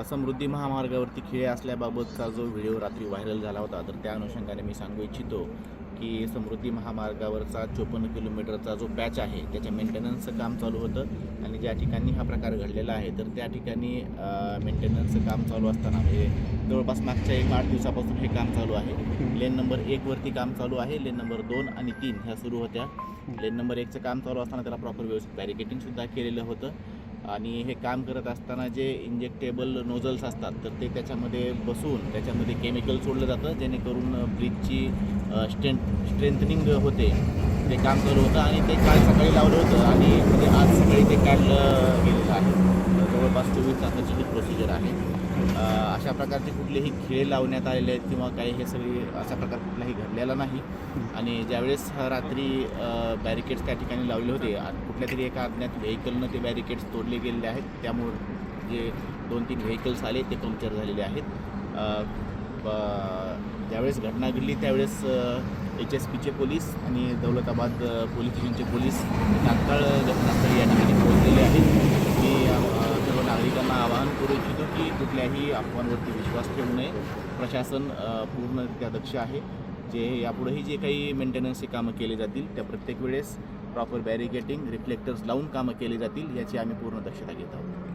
समृद्धी महामार्गावरती खिळे असल्याबाबतचा जो व्हिडिओ रात्री व्हायरल झाला होता, तर त्या अनुषंगाने मी सांगू इच्छितो की समृद्धी महामार्गावरचा 54 किलोमीटरचा जो पॅच आहे त्याच्या मेंटेनन्सचं काम चालू होतं आणि ज्या ठिकाणी हा प्रकार घडलेला आहे तर त्या ठिकाणी मेंटेनन्सचं काम चालू असताना म्हणजे जवळपास मागच्या 8 दिवसापासून हे काम चालू आहे। लेन नंबर 1 वरती काम चालू आहे, लेन नंबर 2 आणि 3 ह्या सुरू होत्या। लेन नंबर 1चं काम चालू असताना त्याला प्रॉपर व्यवस्थित बॅरिकेटिंगसुद्धा केलेलं होतं आणि हे काम करत असताना जे इंजेक्टेबल नोझल्स असतात तर ते त्याच्यामध्ये बसून त्याच्यामध्ये केमिकल सोडलं जातं जेणेकरून ब्रिजची स्ट्रेंथनिंग होते, ते काम चालू होतं आणि ते काल सकाळी लावलं होतं आणि म्हणजे आज सकाळी ते काढलं गेलेलं आहे। जवळपास 24 तासाची ही प्रोसिजर आहे। अशा प्रकारचे कुठलेही खिळे लावण्यात आलेले आहेत किंवा काही हे सगळी अशा प्रकार कुठलाही घडलेला नाही आणि ज्यावेळेस रात्री बॅरिकेड्स त्या ठिकाणी लावले होते कुठल्या तरी एका अज्ञात व्हेकलनं ते बॅरिकेड्स तोडले गेलेले आहेत, त्यामुळे जे 2-3 व्हेकल्स आले ते पंक्चर झालेले आहेत। ज्यावेळेस घटना घडली त्यावेळेस HSPचे पोलीस आणि दौलताबाद पोलीस स्टेशनचे पोलीस तात्काळ घटनास्थळी या ठिकाणी पोहोचलेले आहेत। मी सर्व नागरिकांना आवाहन करू इच्छितो की कुठल्याही अफवांवरती विश्वास ठेवू नये। प्रशासन पूर्णरित्या दक्ष आहे। जे यापुढेही जे काही मेंटेनन्सची कामं केली जातील त्या प्रत्येक वेळेस प्रॉपर बॅरिकेटिंग रिफ्लेक्टर्स लावून कामं केली जातील याची आम्ही पूर्ण दक्षता घेत आहोत।